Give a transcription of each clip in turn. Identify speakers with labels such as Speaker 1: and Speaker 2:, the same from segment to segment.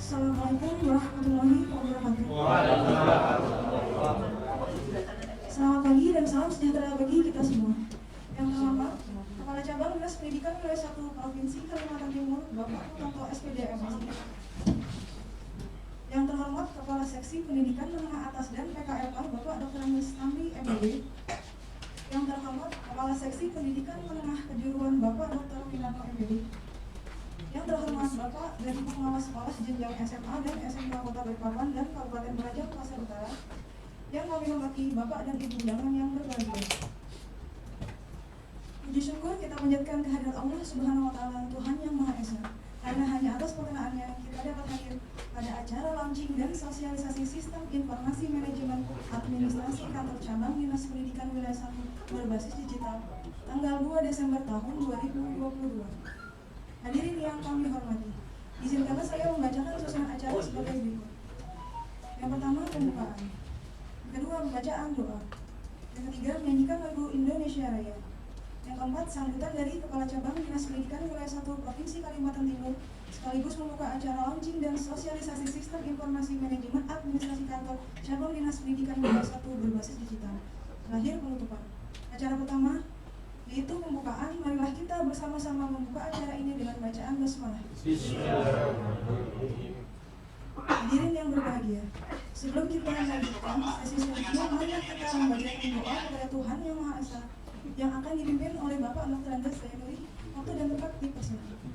Speaker 1: Assalamualaikum warahmatullahi wabarakatuh. Selamat pagi dan salam sejahtera bagi kita semua. Yang pertama, Kepala Cabang Dinas Pendidikan Wilayah 1 Provinsi Kalimantan Timur, Bapak Purwanto SPD MSc. Yang terhormat Kepala Seksi Pendidikan Menengah Atas dan PKLK, Bapak Dr. Andes Tamri MD. Yang terhormat Kepala Seksi Pendidikan Menengah Kejuruan, Bapak Dr. Winarno MD. Yang terhormat Bapak dari Pengawas Sekolah Jenjang SMA dan SMK Kota Balikpapan dan Kabupaten Penajam Pasar Utara. Yang kami hormati Bapak dan Ibu undangan yang berbahagia. Puji syukur kita panjatkan kehadirat Allah Subhanahu wa Ta'ala, Tuhan yang Maha Esa. Karena hanya atas perkenanannya kita dapat hadir pada acara launching dan sosialisasi sistem informasi manajemen administrasi kantor cabang Dinas Pendidikan Wilayah 1 berbasis digital tanggal 2 Desember tahun 2022. Hadirin yang kami hormati, izinkanlah saya membacakan susunan acara sebagai berikut. Yang pertama, pembukaan. Yang kedua, pembacaan doa. Yang ketiga, menyanyikan lagu Indonesia Raya. Yang keempat, sambutan dari Kepala Cabang Dinas Pendidikan Wilayah 1 Provinsi Kalimantan Timur sekaligus membuka acara launching dan sosialisasi sistem informasi manajemen administrasi kantor Cabang Dinas Pendidikan Wilayah 1 berbasis digital. Terakhir, penutupan. Acara pertama yaitu pembukaan. Marilah kita bersama-sama membuka acara ini dengan bacaan basmalah. Hadirin yang berbahagia, sebelum kita melanjutkan sesi selanjutnya, mari kita membacakan doa kepada Tuhan yang Maha Esa yang akan dipimpin oleh Bapak Dr. Andes Tamri. Waktu dan tempat dipersilakan.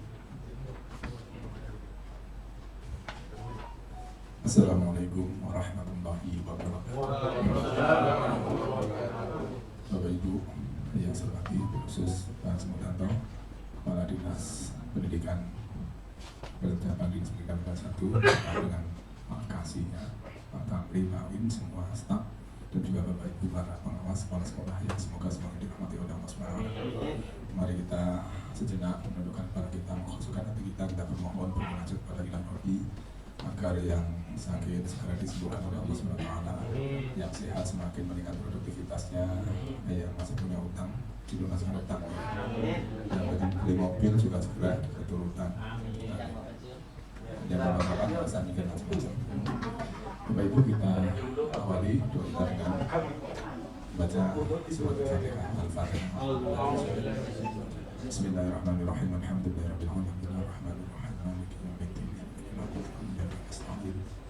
Speaker 2: Assalamualaikum warahmatullahi wabarakatuh. Bapak Ibu yang saya hormati, khusus Pak Semudanto, Kepala Dinas Pendidikan Cabang Dinas Pendidikan Kelas 1 dengan Pak Kasihnya, Pak Tamri, Pak Win, semua staf, dan juga Bapak Ibu para pengawas sekolah-sekolah yang semoga semakin dirahmati oleh Allah SWT. Mari kita sejenak menundukkan kepala kita, mengkhususkan hati kita bermohon bermunajat kepada Ilahi Rabbi agar yang sakit segera disembuhkan oleh Allah SWT, yang sehat semakin meningkat produktivitasnya, yang masih punya utang dilunaskan utang, yang beli mobil juga segera keturutan, yang melakukan alasan mikir macam-macam. Bapak Ibu, kita awali doa kita dengan baca surat Al-Fatihah. Bismillahirrahmanirrahim. Alhamdulillahirabbil alamin arrahmanirrahim maliki yaumiddin.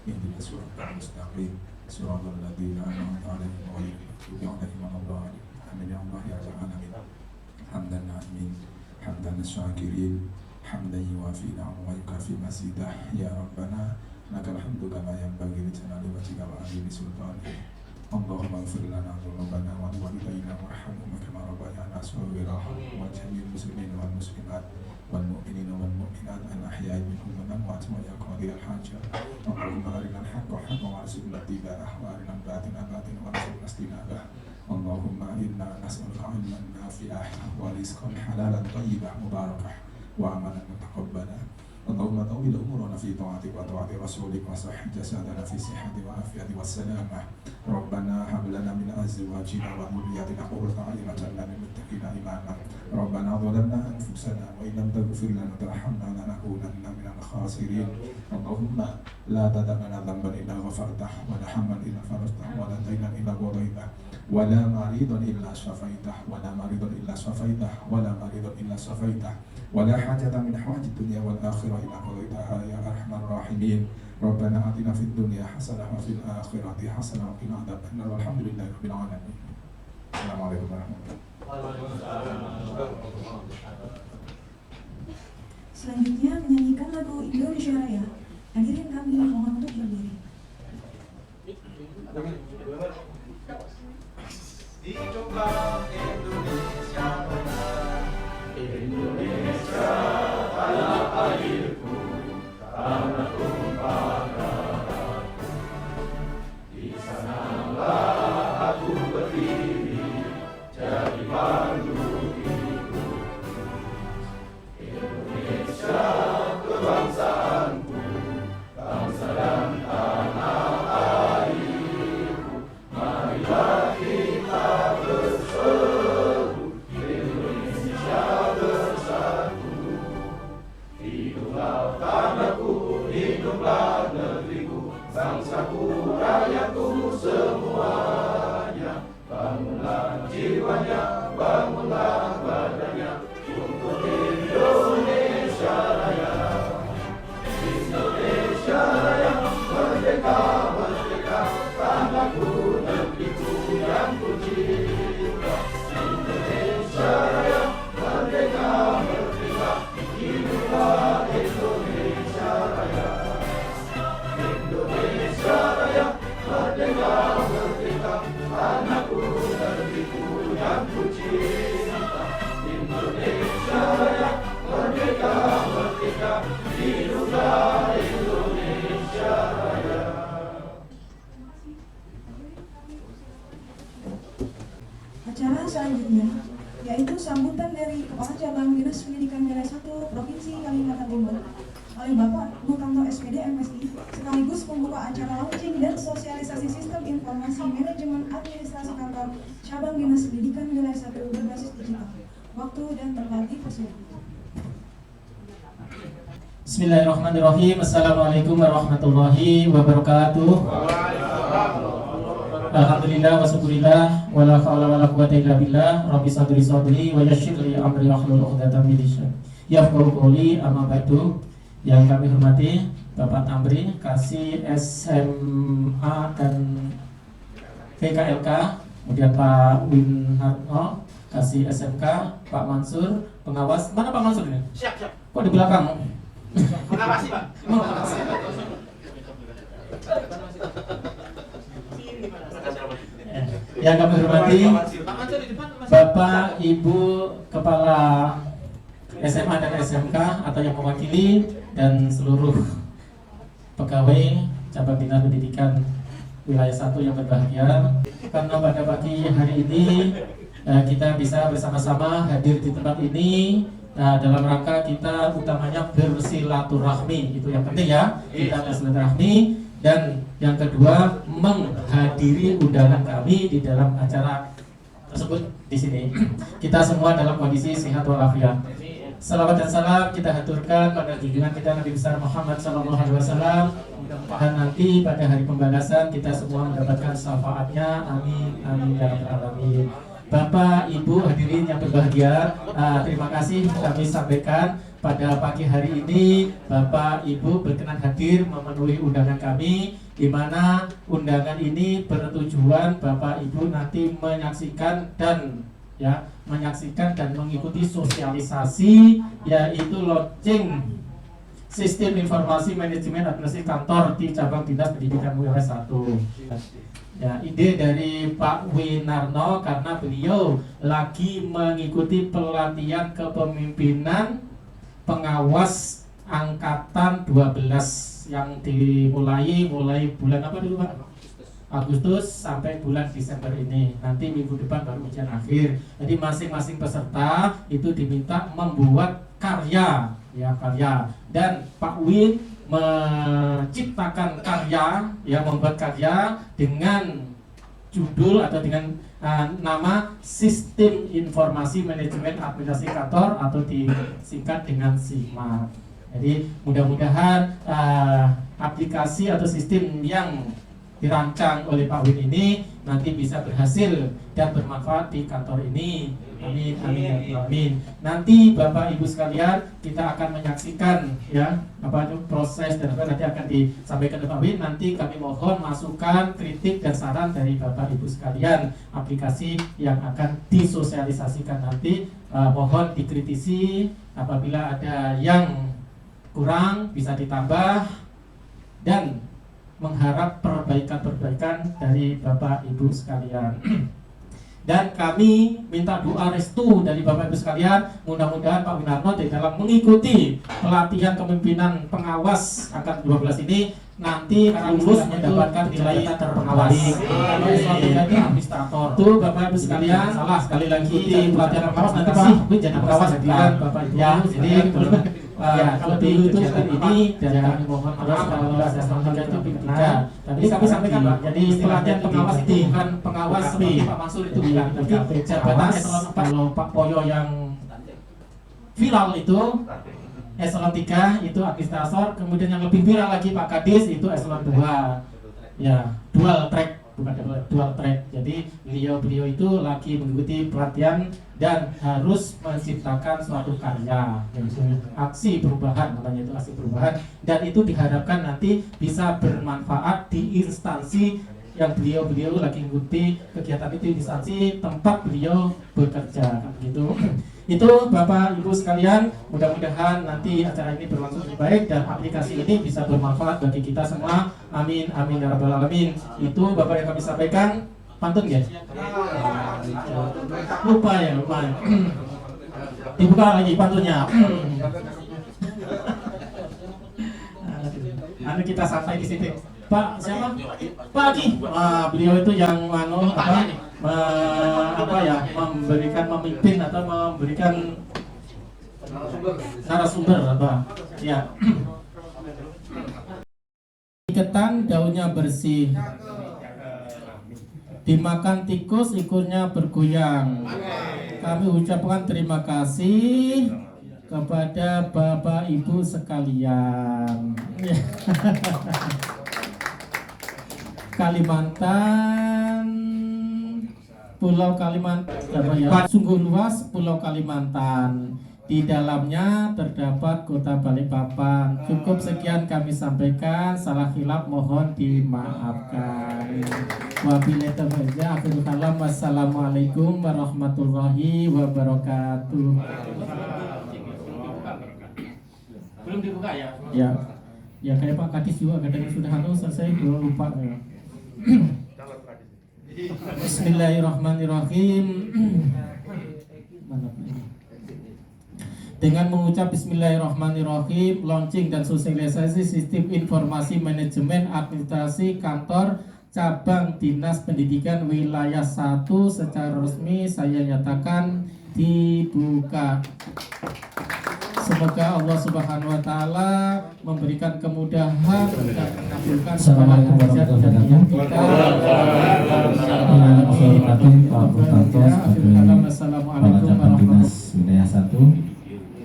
Speaker 2: Ihdinas siratal mustaqim siratal ladzina an'amta 'alaihim ghairil maghdubi 'alaihim waladdallin. Amin ya Allah ya rabbal alamin. Hamdan na'imin, hamdan syakirin, hamdan yuwafi ni'amahu wa yukafi mazidah. Ya Rabbana lakal hamdu kama yanbaghi li jalali wajhika wa 'azimi sultanik. Allahumma ighfir lana dhunubana wa liwalidayna warhamhuma kama rabbayana shaghira wa jami'il muslimin wal muslimat wal mu'minina wal mu'minat al ahya'i minhum wal amwat wa ya qadiyal hajat. Allahumma arinal haqqa haqqan warzuqna ittiba'ah wa arinal batina batinan warzuqna ijtinabah. Allahumma inna nas'aluka 'ilman nafi'ah wa rizqan halalan thayyiban mubarakah wa amalan mutaqabbalan. Allahumma tawil umurana fi ta'atik wa ta'ati rasulik wa sahih jasadana fi sihhati wa afiyati wa salamah. Rabbana hab lana min azwajina wa dhurriyyatina qurrata a'yun waj'alna lil muttaqina imama. Rabbana zalamna anfusana wa in lam taghfir lana wa tarhamna lanakunanna minal khasirin. Allahumma la tada' lana dhanban illa ghafartah wa la hamman illa farajtah wa la daynan illa qadaitah wa la maridan illa shafaitah wa la maridan illa shafaitah wa la maridan illa shafaitah wa la hajatan min hawajid dunya wal akhirah illa qadaitaha ya arhamar rahimin. Rabbana atina fid dunya hasanah wa fil akhirati hasanah wa qina adzabannar. Walhamdulillahi rabbil alamin. Assalamualaikum warahmatullahi wabarakatuh.
Speaker 1: Selanjutnya menyanyikan lagu Indonesia Raya. Hadirin kami mohon untuk berdiri.
Speaker 3: Dicoba Indonesia benar, Indonesia tanah airku, tanah tumpah darahku. Di sanalah aku berdiri, jadi pandu hidupku. Indonesia kebangsaanku, bangsa dan tanah airku. Marilah kita bersatu. semuanya, bangunlah badannya untuk Indonesia Raya. Indonesia Raya, merdeka, merdeka, tanahku, negeriku yang ku cinta. Indonesia Raya, merdeka, merdeka, hiduplah Indonesia Raya. Indonesia Raya, merdeka, merdeka, tanahku, negeriku yang ku cinta. Indonesia Raya, merdeka, merdeka, hiduplah Indonesia Raya.
Speaker 1: Acara selanjutnya yaitu sambutan dari Kepala Cabang Dinas Pendidikan Wilayah 1 Provinsi Kalimantan Timur oleh Bapak Mutanto SPD MSI, sekaligus pembuka acara launching dan sosialisasi sistem informasi manajemen administrasi kantor Cabang Dinas Pendidikan Wilayah 1 berbasis digital. Waktu dan tempat dipersilakan.
Speaker 4: Bismillahirrahmanirrahim. Assalamualaikum warahmatullahi wabarakatuh. Alhamdulillah wa syukurillah wa la haula wa la quwwata illa billah. Rabbi sadri sadri wa yassir li amri wahlul 'uqdatam min lisani yafqahu qawli. Amma ba'du. Yang kami hormati Bapak Tamri, Kasih SMA dan PKLK, kemudian Pak Winarno, Kasih SMK, Pak Mansur, pengawas. Mana Pak Mansur ini?
Speaker 3: Siap.
Speaker 4: Kok di belakang?
Speaker 3: Mengawasi, Pak.
Speaker 4: Yang kami hormati Bapak Ibu Kepala SMA dan SMK atau yang mewakili dan seluruh pegawai cabang dinas pendidikan wilayah 1 yang berbahagia, karena pada pagi hari ini kita bisa bersama-sama hadir di tempat ini dalam rangka kita utamanya bersilaturahmi, itu yang penting ya, kita bersilaturahmi. Dan yang kedua, menghadiri undangan kami di dalam acara tersebut di sini. Kita semua dalam kondisi sehat walafiat. Salawat dan salam kita haturkan pada junjungan kita Nabi besar Muhammad SAW. Mudah-mudahan nanti pada hari pembalasan kita semua mendapatkan syafaatnya. Amin, amin ya rabbal alamin. Bapak, Ibu, hadirin yang berbahagia, terima kasih kami sampaikan pada pagi hari ini Bapak Ibu berkenan hadir memenuhi undangan kami, di mana undangan ini bertujuan Bapak Ibu nanti menyaksikan dan mengikuti sosialisasi, yaitu launching sistem informasi manajemen administrasi kantor di cabang dinas pendidikan wilayah 1. Ya, ide dari Pak Winarno karena beliau lagi mengikuti pelatihan kepemimpinan pengawas angkatan 12 yang mulai bulan apa dulu Pak? Agustus sampai bulan Desember ini. Nanti minggu depan baru ujian akhir. Jadi masing-masing peserta itu diminta membuat karya. Dan Pak Win menciptakan karya, membuat karya dengan judul atau dengan nama Sistem Informasi Manajemen Administrasi Kantor atau disingkat dengan SIMAT. Jadi mudah-mudahan aplikasi atau sistem yang dirancang oleh Pak Win ini nanti bisa berhasil dan bermanfaat di kantor ini. Amin, amin, amin. Nanti Bapak Ibu sekalian, kita akan menyaksikan proses dan nanti akan disampaikan oleh Pak Win. Nanti kami mohon masukan, kritik dan saran dari Bapak Ibu sekalian. Aplikasi yang akan disosialisasikan nanti mohon dikritisi, apabila ada yang kurang bisa ditambah, dan mengharap perbaikan-perbaikan dari Bapak Ibu sekalian. Dan kami minta doa restu dari Bapak Ibu sekalian, mudah-mudahan Pak Winarno di dalam mengikuti pelatihan kepemimpinan pengawas angkatan 12 ini nanti lulus mendapatkan nilai terpengawas. Jadi administrator. Tuh Bapak Ibu sekalian, salah sekali lagi di pelatihan pengawas nanti Pak Win jadi pengawas kan Bapak Ibu. Ya, jadi kalau dulu itu seperti ini, dan kami mohon terus kalau ada sampai itu tiga. Tapi kami sampaikan Pak, jadi pelatihan pengawas itu bukan pengawas seperti Pak Mansur itu bukan, tapi jabatan eselon 4. Kalau Pak Poyo yang viral itu eselon 3 itu administrator, kemudian yang lebih viral lagi Pak Kadis itu eselon 2. Ya, dual track bukan dual track. Jadi beliau itu lagi mengikuti pelatihan dan harus menciptakan suatu karya, yaitu aksi perubahan, namanya itu aksi perubahan, dan itu diharapkan nanti bisa bermanfaat di instansi yang beliau lagi mengikuti kegiatan itu, instansi tempat beliau bekerja, gitu. Itu Bapak Ibu sekalian, mudah-mudahan nanti acara ini berlangsung lebih baik dan aplikasi ini bisa bermanfaat bagi kita semua. Amin, amin ya rabbal alamin. Itu Bapak yang kami sampaikan. Pantun ya? Lupa ya. Dibuka lagi pantunnya. Nanti kita sampai di sini. Pak siapa? Pak Adi. Beliau itu yang memberikan, memimpin atau memberikan narasumber apa? Ya. Ketan daunnya bersih, dimakan tikus ikurnya bergoyang. Kami ucapkan terima kasih kepada Bapak Ibu sekalian. Kalimantan, Pulau Kalimantan, sungguh luas Pulau Kalimantan. Di dalamnya terdapat Kota Balikpapan. Cukup sekian kami sampaikan. Salah khilaf mohon dimaafkan. Wabillahi taufiq. Akhirul kalam. Wassalamualaikum warahmatullahi wabarakatuh. Belum dibuka ya? Ya. Ya kayak Pak Kadis juga kadang sudah selesai belum lupa ya. Bismillahirrahmanirrahim. Dengan mengucap Bismillahirrahmanirrahim, launching dan sosialisasi sistem informasi manajemen administrasi kantor cabang Dinas Pendidikan Wilayah 1 secara resmi saya nyatakan dibuka. Semoga Allah Subhanahu wa taala memberikan kemudahan dan mengabulkan segala hajat dan niat kita. Assalamualaikum warahmatullahi
Speaker 5: Wilayah 1,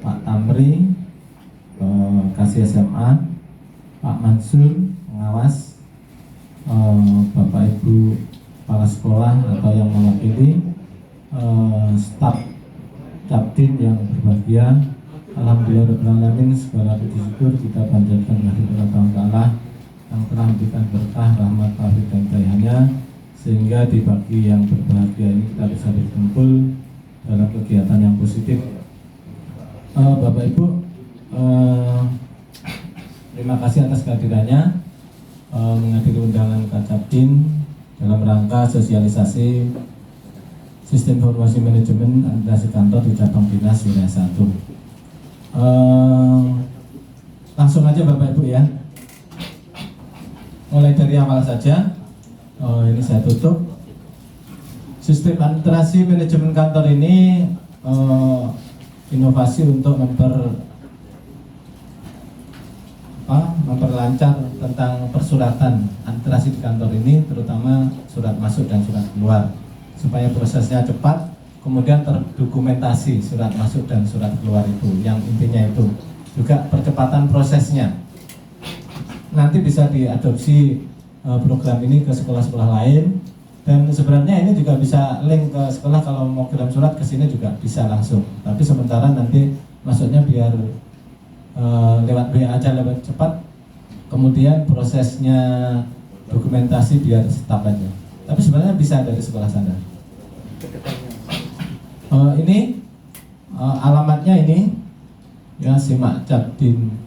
Speaker 5: Pak Tamri, Kasih SMA, Pak Mansur, pengawas, Bapak Ibu kepala sekolah atau yang mewakili, staf Capdin yang berbahagia. Alhamdulillahirrahmanirrahim, segala puji syukur kita panjatkan kehadirat Allah Ta'ala yang telah memberikan berkah, rahmat, taufik dan hidayahnya, sehingga di pagi yang berbahagia ini kita bisa berkumpul dalam kegiatan yang positif. Bapak Ibu, terima kasih atas kehadirannya menghadiri undangan Kacapdin dalam rangka sosialisasi sistem informasi manajemen administrasi kantor di cabang dinas wilayah 1. Langsung aja Bapak Ibu ya, mulai dari awal saja. Ini saya tutup. Sistem administrasi manajemen kantor ini inovasi untuk memperlancar tentang persuratan administrasi di kantor ini, terutama surat masuk dan surat keluar, supaya prosesnya cepat. Kemudian terdokumentasi surat masuk dan surat keluar itu, yang intinya itu juga percepatan prosesnya. Nanti bisa diadopsi program ini ke sekolah-sekolah lain, dan sebenarnya ini juga bisa link ke sekolah, kalau mau kirim surat ke sini juga bisa langsung. Tapi sementara nanti masuknya biar lewat WA aja, lewat cepat. Kemudian prosesnya dokumentasi biar staf aja. Tapi sebenarnya bisa dari sekolah sana. Ini alamatnya ini ya, simak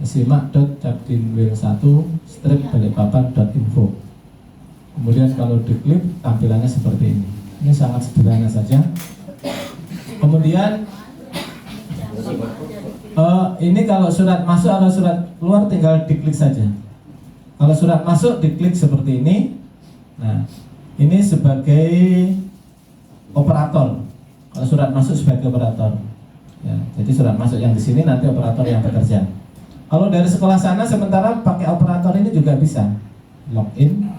Speaker 5: simak.cabdinwil1-balikpapan.info. Kemudian kalau diklik tampilannya seperti ini. Ini sangat sederhana saja. Kemudian ini kalau surat masuk atau surat keluar tinggal diklik saja. Kalau surat masuk diklik seperti ini. Nah, ini sebagai operator. Kalau surat masuk sebagai operator, ya, jadi surat masuk yang di sini nanti operator yang bekerja. Kalau dari sekolah sana sementara pakai operator ini juga bisa login.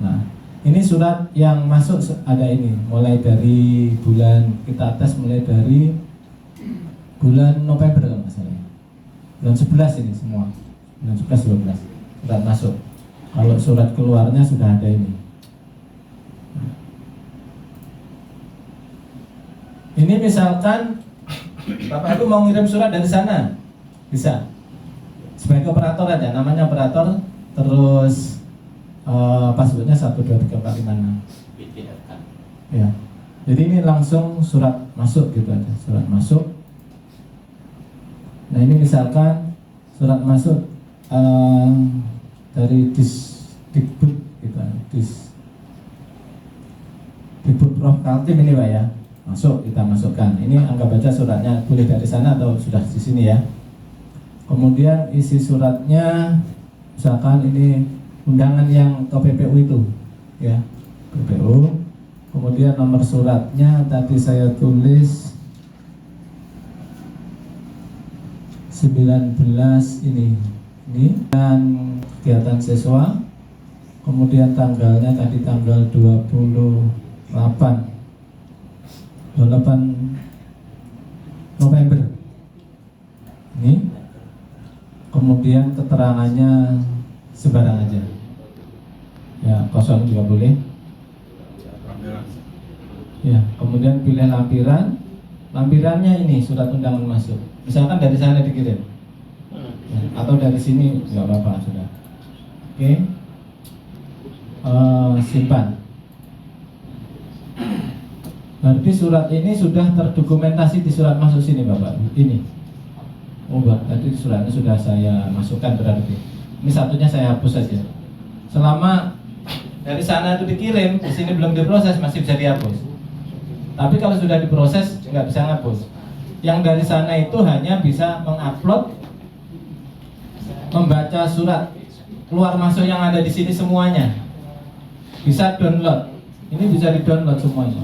Speaker 5: Nah, ini surat yang masuk ada ini, mulai dari bulan kita tes mulai dari bulan November kalau nggak salah. Bulan 11 ini semua, bulan 11-12 surat masuk. Kalau surat keluarnya sudah ada ini. Ini misalkan Bapak Ibu mau ngirim surat dari sana, bisa. Sebagai operator aja, namanya operator, terus passwordnya 1, 2, 3, 4, 5, 6. Ya. Jadi ini langsung surat masuk gitu aja, surat masuk. Nah ini misalkan surat masuk dari Dikbud gitu, Dikbud Prof Kaltim ini Pak ya, masuk, kita masukkan. Ini anggap aja suratnya boleh dari sana atau sudah di sini ya. Kemudian isi suratnya, misalkan ini undangan yang ke PPU itu, ya PPU. Kemudian nomor suratnya tadi saya tulis 19 ini dan kegiatan siswa. Kemudian tanggalnya tadi tanggal 28 November ini. Kemudian keterangannya sembarang aja ya, kosong juga boleh ya. Kemudian pilih lampirannya ini surat undangan masuk, misalkan dari sana dikirim ya, atau dari sini nggak apa-apa sudah. Oke. Simpan. Berarti surat ini sudah terdokumentasi di surat masuk sini Bapak. Ini. Oh, tadi suratnya sudah saya masukkan berarti. Ini satunya saya hapus saja. Selama dari sana itu dikirim, di sini belum diproses masih bisa dihapus. Tapi kalau sudah diproses nggak bisa ngapus. Yang dari sana itu hanya bisa mengupload, membaca surat keluar masuk yang ada di sini semuanya. Bisa download. Ini bisa di-download semuanya.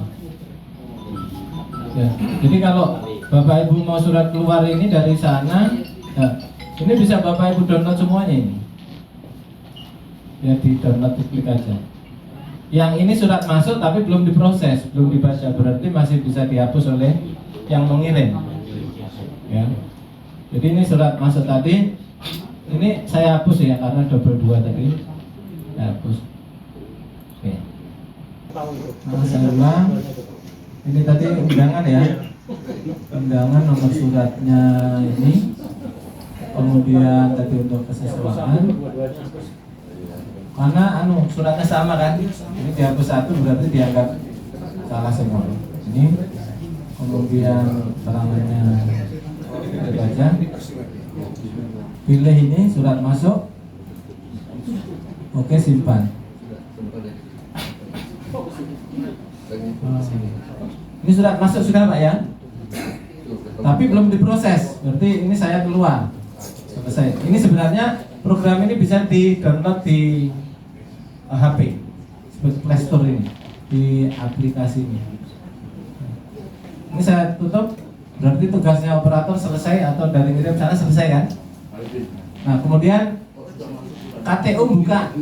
Speaker 5: Ya. Jadi kalau Bapak Ibu mau surat keluar ini dari sana, ya, ini bisa Bapak Ibu download semuanya ini. Ya di-download, klik aja. Yang ini surat masuk tapi belum diproses, belum dibaca, berarti masih bisa dihapus oleh yang mengirim. Ya. Jadi ini surat masuk tadi, ini saya hapus ya karena double 2 tadi. Saya hapus. Oke. Nah, saya ulang. Ini tadi undangan ya. Undangan nomor suratnya ini. Kemudian tadi untuk kesesuaian. Karena suratnya sama kan. Ini dihapus satu berarti dianggap salah semua. Ini. Kemudian keterangannya itu aja. Pilih ini surat masuk. Oke, simpan. Ini surat masuk sudah Pak ya, tapi belum diproses, berarti ini saya keluar, selesai. Ini sebenarnya program ini bisa di-download di HP seperti Play Store ini, di aplikasi ini. Ini saya tutup, berarti tugasnya operator selesai atau dari ngirim sana selesai kan? Nah kemudian KTU buka,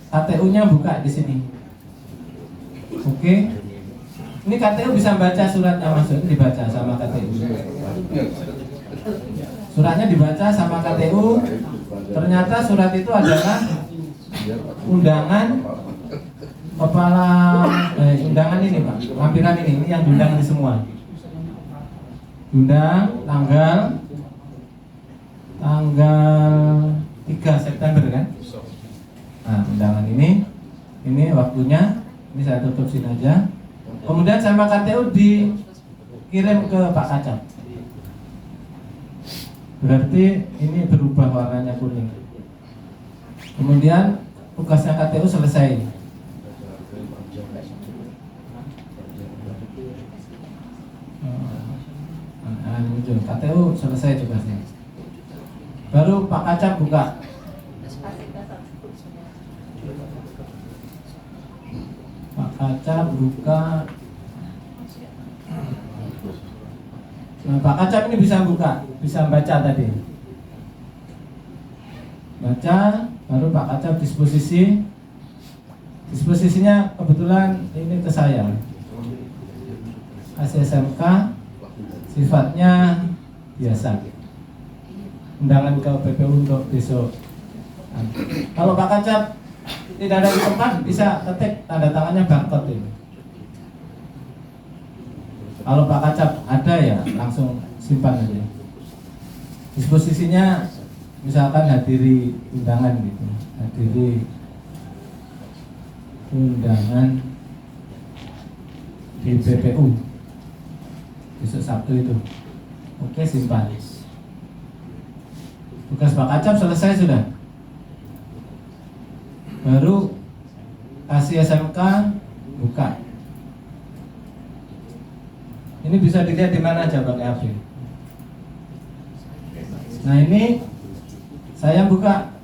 Speaker 5: KTU-nya buka di sini. Oke. Ini KTU bisa baca suratnya masuk, ini dibaca sama KTU. Suratnya dibaca sama KTU. Ternyata surat itu adalah undangan kepala undangan ini Pak, lampiran ini yang diundang di semua. Undang tanggal 3 September kan? Nah, undangan ini waktunya, ini saya tutup sini aja. Kemudian sama KTU dikirim ke Pak Kacap. Berarti ini berubah warnanya kuning. Kemudian tugasnya KTU selesai. Muncul KTU selesai tugasnya. Baru Pak Kacap buka. Pak Kacap buka. Nah, Pak Kacap ini bisa buka, bisa baca tadi. Baca, baru Pak Kacap disposisi. Disposisinya kebetulan ini ke saya. SMK, sifatnya biasa. Undangan ke PPU untuk besok. Nah, kalau Pak Kacap tidak ada di tempat, bisa ketik tanda tangannya barcode ini. Kalau Pak Kacap ada ya langsung simpan aja. Disposisinya misalkan hadiri undangan gitu, hadiri undangan di BPU besok Sabtu itu. Oke, simpan. Tugas Pak Kacap selesai sudah. Baru kasih SMK, buka. Ini bisa dilihat di mana aja pakai HP. Nah ini saya buka.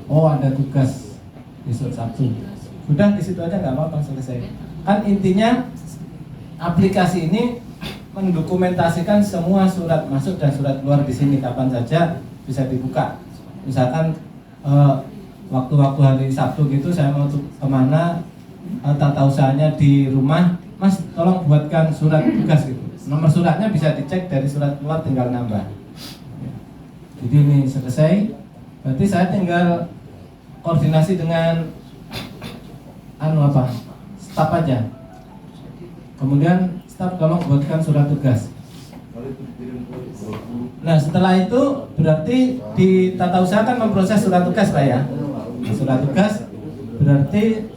Speaker 5: Oh, ada tugas besok Sabtu. Udah di situ aja nggak apa-apa, selesai. Kan intinya aplikasi ini mendokumentasikan semua surat masuk dan surat keluar di sini kapan saja bisa dibuka. Misalkan waktu-waktu hari Sabtu gitu saya mau kemana, tata usahanya di rumah, Mas tolong buatkan surat tugas gitu. Nomor suratnya bisa dicek dari surat keluar, tinggal nambah. Jadi ini selesai. Berarti saya tinggal koordinasi dengan staf aja. Kemudian staf tolong buatkan surat tugas. Nah setelah itu berarti di tata usaha kan memproses surat tugas Pak ya. Surat tugas berarti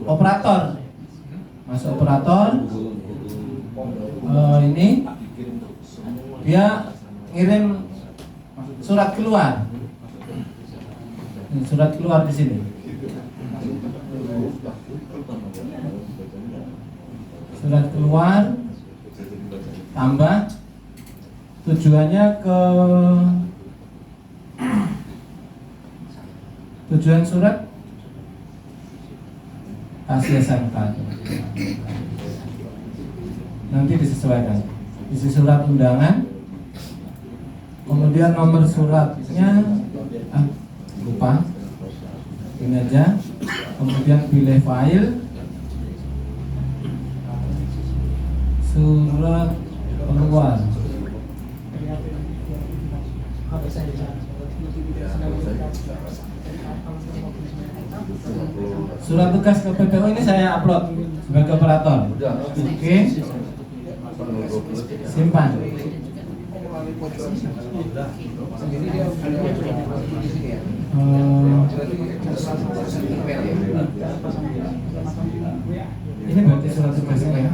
Speaker 5: operator masuk operator ini dia ngirim surat keluar. Ini surat keluar di sini. Surat keluar tambah tujuannya ke tujuan surat kasih SMK. Nanti disesuaikan. Isi surat undangan, kemudian nomor suratnya lupa, ini aja. Kemudian pilih file, surat keluar. Surat tugas ke PPU ini saya upload sebagai operator. Oke, simpan. Ini berarti surat tugasnya ya.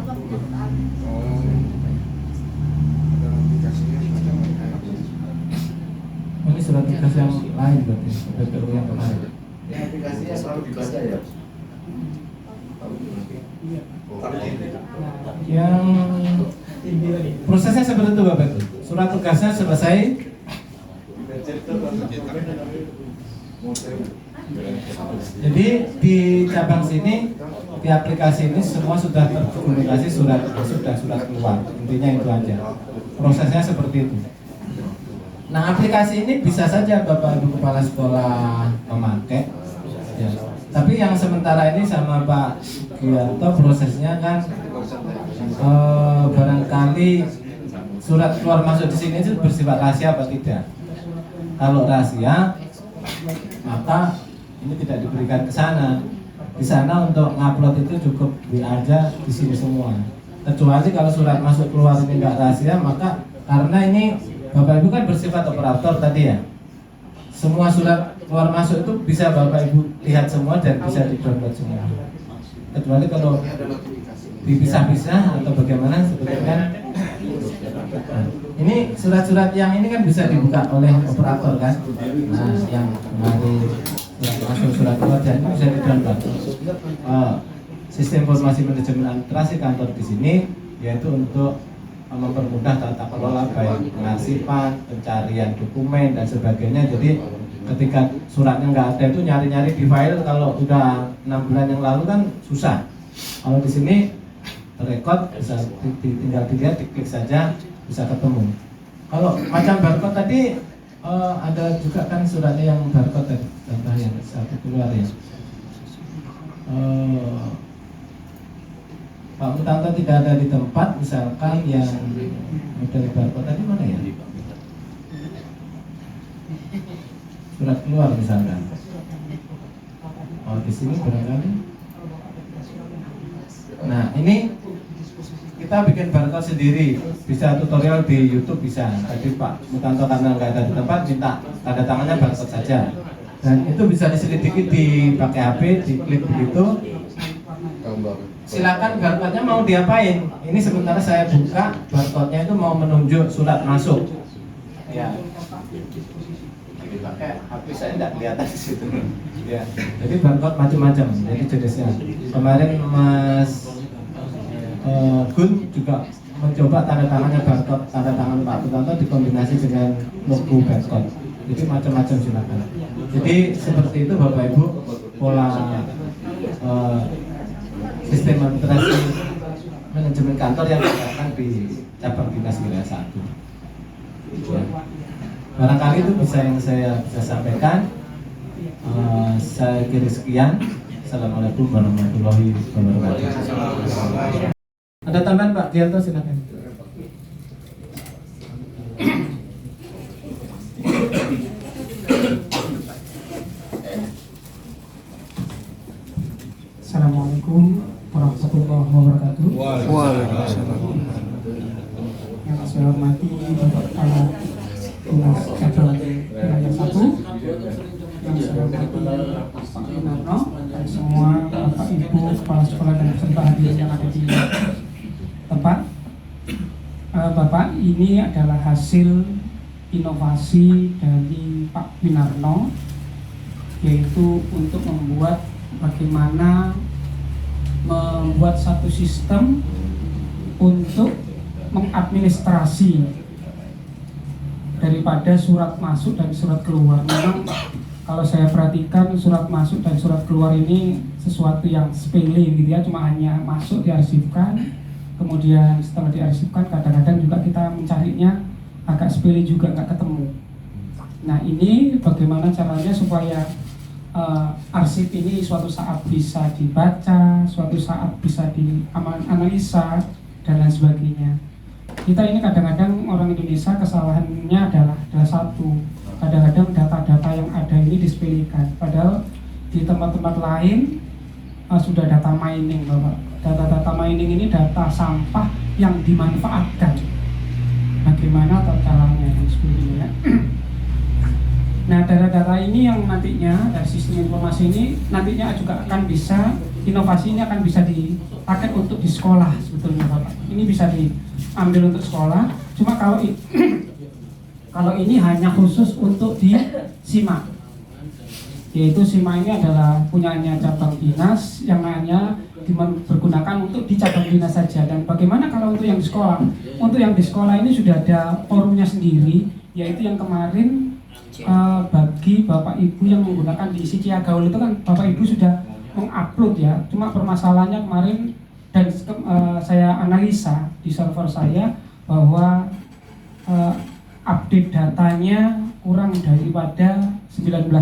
Speaker 5: Ini surat tugas yang lain berarti PPU yang kemarin.
Speaker 3: Aplikasinya selalu dibaca ya.
Speaker 5: Yang prosesnya seperti itu Bapak. Surat tugasnya selesai. Jadi di cabang sini, di aplikasi ini semua sudah terdokumentasi surat masuk dan surat keluar. Intinya itu aja. Prosesnya seperti itu. Nah aplikasi ini bisa saja Bapak Ibu Kepala Sekolah memakai ya. Tapi yang sementara ini sama Pak Gianto prosesnya kan barangkali surat keluar masuk di sini itu bersifat rahasia apa tidak. Kalau rahasia maka ini tidak diberikan ke sana. Di sana untuk ngupload itu cukup aja di sini semua. Kecuali kalau surat masuk keluar ini enggak rahasia, maka karena ini Bapak Ibu kan bersifat operator tadi ya. Semua surat keluar masuk itu bisa Bapak Ibu lihat semua dan bisa di-download semua. Kecuali kalau dipisah-pisah atau bagaimana sebetulnya. Nah, ini surat-surat yang ini kan bisa dibuka oleh operator kan. Nah, yang kemarin masuk surat keluar dan itu bisa di-download. Sistem informasi manajemen administrasi kantor di sini yaitu untuk mempermudah tata kelola baik pengarsipan, pencarian dokumen dan sebagainya. Jadi ketika suratnya nggak ada itu nyari-nyari di file kalau udah 6 bulan yang lalu kan susah. Kalau di sini record bisa tinggal dilihat, diklik saja bisa ketemu. Kalau macam barcode tadi ada juga kan suratnya yang barcode tadi, contoh yang satu keluar ya. Pak Mutanto tidak ada di tempat, misalkan yang model barcode tadi mana ya? Surat keluar misalkan. Oh di sini barangkali. Nah ini kita bikin barcode sendiri, bisa tutorial di YouTube bisa. Tadi Pak Mutanto karena nggak ada di tempat minta tanda tangannya barcode saja, dan itu bisa diselidiki pakai HP, diklik begitu. Silakan barcode-nya mau diapain. Ini sementara saya buka barcode-nya itu mau menunjuk surat masuk. Ya. Ini pakai HP saya tidak kelihatan di situ. Ya. Jadi barcode macam-macam. Jadi jenisnya. Kemarin Mas Gun juga mencoba tanda tangannya barcode, tanda tangan Pak Mutanto dikombinasi dengan logo barcode. Jadi macam-macam silakan. Jadi seperti itu Bapak Ibu pola sistem administrasi manajemen kantor yang diterapkan di cabang dinas wilayah 1. Ya. Barangkali itu bisa yang saya bisa sampaikan. Saya kira sekian. Assalamualaikum warahmatullahi wabarakatuh. Ada tambahan Pak Dianto, silakan.
Speaker 6: Assalamualaikum warahmatullahi wabarakatuh.
Speaker 7: Waalaikumsalam.
Speaker 6: Yang saya hormati Bapak Kepala Dinas Cabang Wilayah 1, yang saya hormati Pak Winarno dan semua Bapak Ibu kepala sekolah dan peserta hadirin yang ada di tempat. Bapak, ini adalah hasil inovasi dari Pak Winarno, yaitu untuk membuat bagaimana membuat satu sistem untuk mengadministrasi daripada surat masuk dan surat keluar. Memang kalau saya perhatikan surat masuk dan surat keluar ini sesuatu yang sepele gitu ya, cuma hanya masuk diarsipkan, kemudian setelah diarsipkan kadang-kadang juga kita mencarinya agak sepele juga, nggak ketemu. Nah, ini bagaimana caranya supaya arsip ini suatu saat bisa dibaca, suatu saat bisa dianalisa dan lain sebagainya. Kita ini kadang-kadang orang Indonesia kesalahannya adalah satu, kadang-kadang data-data yang ada ini disepelekan, padahal di tempat-tempat lain sudah data mining, Bapak. Data-data mining ini data sampah yang dimanfaatkan. Bagaimana caranya seperti ini ya. Nah, data-data ini yang nantinya dari sistem informasi ini nantinya juga akan bisa, inovasi ini akan bisa dipakai untuk di sekolah sebetulnya Bapak. Ini bisa diambil untuk sekolah. Cuma kalau ini hanya khusus untuk di SIMA, yaitu SIMA ini adalah punyanya cabang dinas yang hanya dipergunakan untuk di cabang dinas saja. Dan bagaimana kalau untuk yang di sekolah? Untuk yang di sekolah ini sudah ada forumnya sendiri, yaitu yang kemarin bagi Bapak Ibu yang menggunakan di Sikia Gaul itu kan Bapak Ibu sudah mengupload ya. Cuma permasalahannya kemarin dan saya analisa di server saya bahwa update datanya kurang daripada 19%.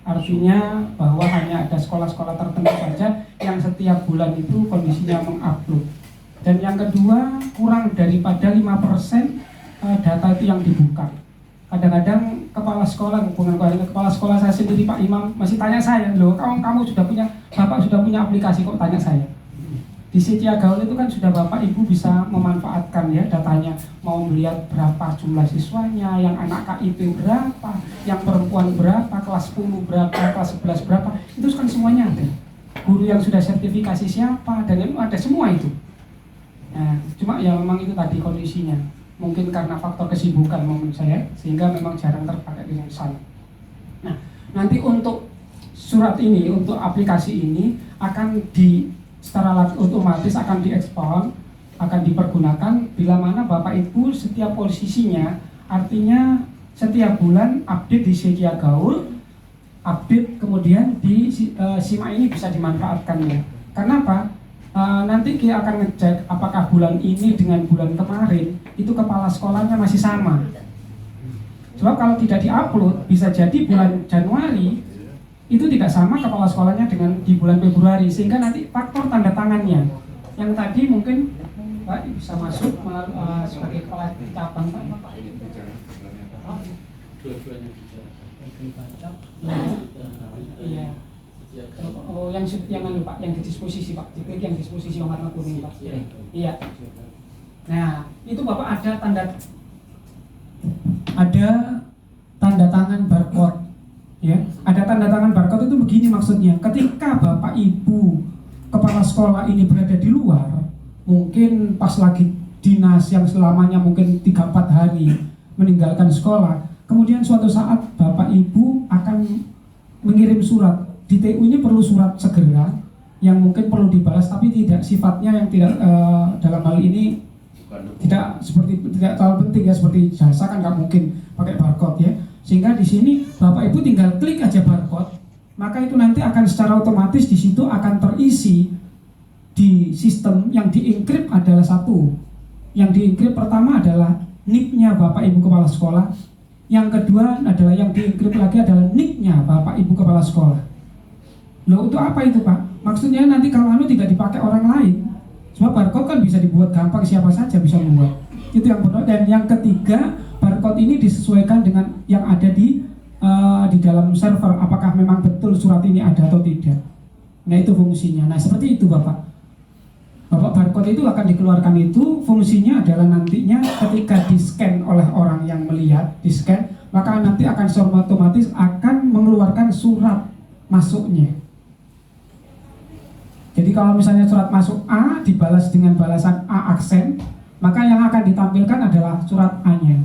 Speaker 6: Artinya bahwa hanya ada sekolah-sekolah tertentu saja yang setiap bulan itu kondisinya mengupload. Dan yang kedua, kurang daripada 5% data itu yang dibuka. Kadang-kadang kepala sekolah, hubungan kepala sekolah saya sendiri Pak Imam masih tanya saya, loh kamu sudah punya, Bapak sudah punya aplikasi kok tanya saya. Di Setia Gaul itu kan sudah Bapak Ibu bisa memanfaatkan ya datanya, mau melihat berapa jumlah siswanya, yang anak KIP berapa, yang perempuan berapa, kelas 10 berapa, kelas 11 berapa, itu kan semuanya ada. Guru yang sudah sertifikasi siapa, dan itu ada semua itu. Nah, cuma ya memang itu tadi kondisinya. Mungkin karena faktor kesibukan menurut saya, sehingga memang jarang terpakai di sana. Nah, nanti untuk surat ini, untuk aplikasi ini akan secara otomatis akan diekspor, akan dipergunakan bila mana Bapak Ibu setiap posisinya, artinya setiap bulan update di Sekia Gaul, update kemudian di SIMA ini bisa dimanfaatkan ya. Karena apa? Nanti kita akan ngecek apakah bulan ini dengan bulan kemarin itu kepala sekolahnya masih sama. Sebab kalau tidak diupload bisa jadi bulan Januari itu tidak sama kepala sekolahnya dengan di bulan Februari, sehingga nanti faktor tanda tangannya yang tadi mungkin Pak bisa masuk sebagai kepala cabang Pak. Iya. Oh, yang anu Pak, yang di disposisi Pak, diklik yang disposisi yang warna kuning Pak. Iya. Nah, itu Bapak ada tanda tangan barcode, ya. Ada tanda tangan barcode itu begini maksudnya. Ketika Bapak Ibu kepala sekolah ini berada di luar, mungkin pas lagi dinas yang selamanya mungkin 3-4 hari meninggalkan sekolah, kemudian suatu saat Bapak Ibu akan mengirim surat. Di TU ini perlu surat segera yang mungkin perlu dibalas, tapi tidak sifatnya yang tidak dalam hal ini tidak terlalu penting ya, seperti jasa kan nggak mungkin pakai barcode ya. Sehingga di sini Bapak Ibu tinggal klik aja barcode, maka itu nanti akan secara otomatis di situ akan terisi di sistem. Yang dienkrip adalah satu. Yang dienkrip pertama adalah NIK-nya Bapak Ibu kepala sekolah. Yang kedua adalah yang dienkrip lagi adalah NIK-nya Bapak Ibu kepala sekolah. Loh, untuk apa itu Pak? Maksudnya nanti kalau tidak dipakai orang lain, sebab barcode kan bisa dibuat gampang, siapa saja bisa membuat. Itu yang pertama. Dan yang ketiga, barcode ini disesuaikan dengan yang ada di dalam server. Apakah memang betul surat ini ada atau tidak? Nah, itu fungsinya. Nah, seperti itu Bapak. Barcode itu akan dikeluarkan, itu fungsinya adalah nantinya ketika di-scan oleh orang yang melihat, di-scan, maka nanti akan secara otomatis akan mengeluarkan surat masuknya. Jadi kalau misalnya surat masuk A dibalas dengan balasan A aksen, maka yang akan ditampilkan adalah surat A-nya.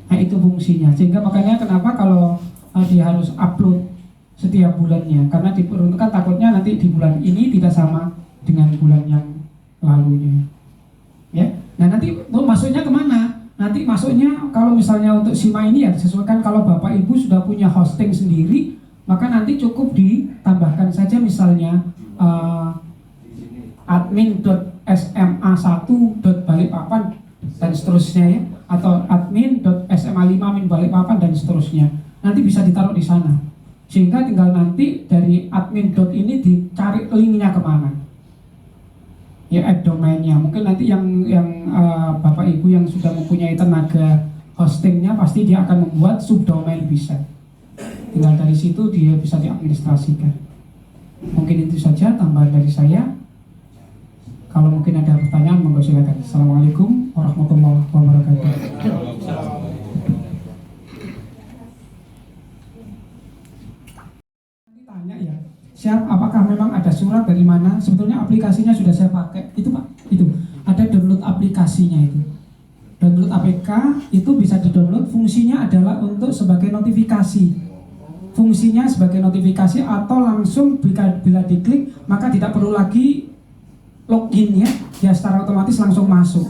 Speaker 6: Nah, itu fungsinya. Sehingga makanya kenapa kalau dia harus upload setiap bulannya, karena diperuntukkan takutnya nanti di bulan ini tidak sama dengan bulan yang lalunya. Ya. Nah, nanti masuknya kemana? Nanti masuknya kalau misalnya untuk SIMA ini ya disesuaikan. Kalau Bapak Ibu sudah punya hosting sendiri, maka nanti cukup ditambahkan saja misalnya admin.sma1.balikpapan dan seterusnya ya, atau admin.sma5-balikpapan dan seterusnya. Nanti bisa ditaruh di sana, sehingga tinggal nanti dari admin. Ini dicari linknya kemana ya, add domainnya. Mungkin nanti yang Bapak Ibu yang sudah mempunyai tenaga hostingnya pasti dia akan membuat subdomain, bisa tinggal dari situ dia bisa diadministrasikan. Mungkin itu saja tambahan dari saya. Kalau mungkin ada pertanyaan, monggo silakan. Assalamualaikum warahmatullahi wabarakatuh. Tanya ya, siap, apakah memang ada surat dari mana? Sebetulnya aplikasinya sudah saya pakai. Itu Pak, itu ada download aplikasinya itu. Download APK itu bisa di-download, fungsinya adalah untuk sebagai notifikasi. Fungsinya sebagai notifikasi atau langsung bila diklik maka tidak perlu lagi login ya, dia secara otomatis langsung masuk.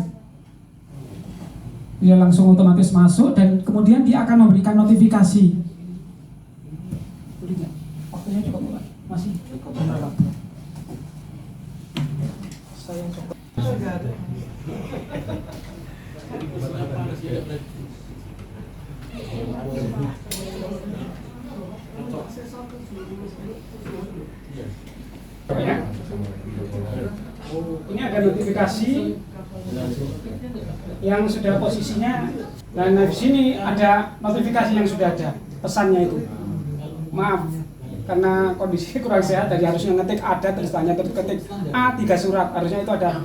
Speaker 6: Dia langsung otomatis masuk dan kemudian dia akan memberikan notifikasi. Waktunya cukup masih berapa? Saya coba. Ya. Ini ada notifikasi yang sudah posisinya, dan di sini ada notifikasi yang sudah ada pesannya itu. Maaf, karena kondisi kurang sehat, jadi harusnya ngetik ada tulisannya, terus ketik A 3 surat, harusnya itu ada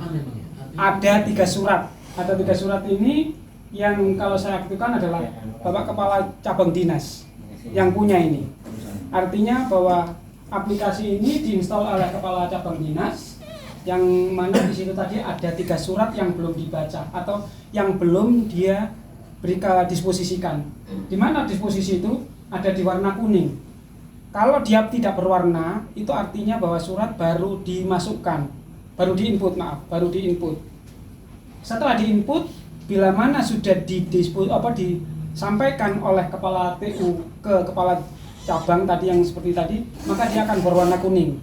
Speaker 6: 3 surat. Ada 3 surat ini yang kalau saya aktifkan adalah Bapak Kepala Cabang Dinas yang punya ini. Artinya bahwa aplikasi ini diinstal oleh Kepala Cabang Dinas, yang mana di situ tadi ada 3 surat yang belum dibaca atau yang belum dia berikan disposisikan. Di mana disposisi itu ada di warna kuning. Kalau dia tidak berwarna, itu artinya bahwa surat baru dimasukkan, baru diinput. Setelah diinput, bila mana sudah disampaikan oleh Kepala TU ke Kepala Cabang tadi yang seperti tadi, maka dia akan berwarna kuning.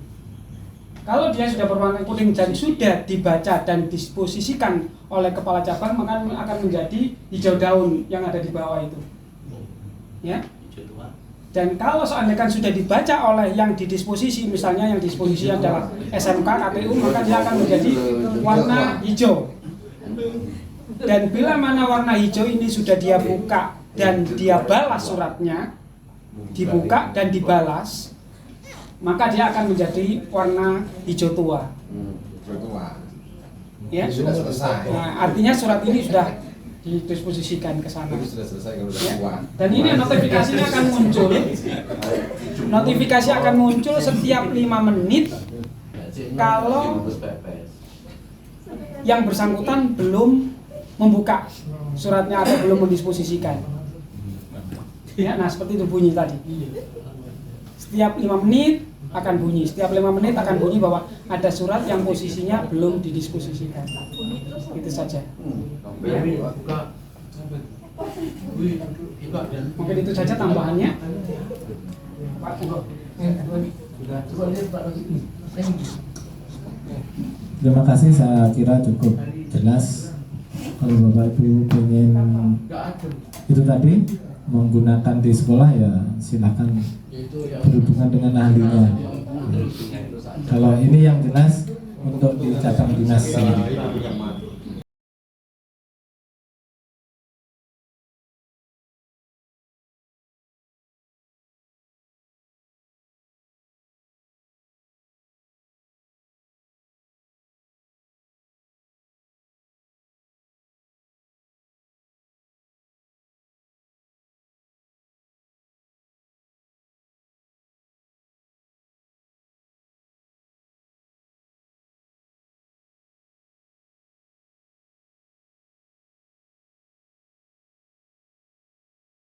Speaker 6: Kalau dia sudah berwarna kuning dan sudah dibaca dan disposisikan oleh Kepala Cabang, maka akan menjadi hijau daun yang ada di bawah itu. Ya. Dan kalau seandainya sudah dibaca oleh yang didisposisi, misalnya yang disposisi adalah SMK, KPU, maka dia akan menjadi warna hijau. Dan bila mana warna hijau ini sudah dia buka dan dia balas suratnya, dibuka dan dibalas, maka dia akan menjadi warna hijau tua. Ya.
Speaker 3: Sudah selesai.
Speaker 6: Nah, artinya surat ini sudah didisposisikan ke sana.
Speaker 3: Sudah selesai kalau sudah
Speaker 6: Ya.
Speaker 3: tua.
Speaker 6: Dan ini notifikasinya akan muncul. Notifikasi akan muncul setiap 5 menit kalau yang bersangkutan belum membuka suratnya atau belum mendisposisikan. Ya, nah seperti itu bunyi tadi. Setiap 5 menit akan bunyi. Setiap 5 menit akan bunyi bahwa ada surat yang posisinya belum didisposisikan. Itu saja. Ya. Mungkin itu saja tambahannya.
Speaker 5: Terima kasih, saya kira cukup jelas. Kalau Bapak Ibu pengen itu tadi menggunakan di sekolah ya silakan berhubungan dengan ahlinya. Kalau ini yang jelas untuk di cabang dinas sendiri.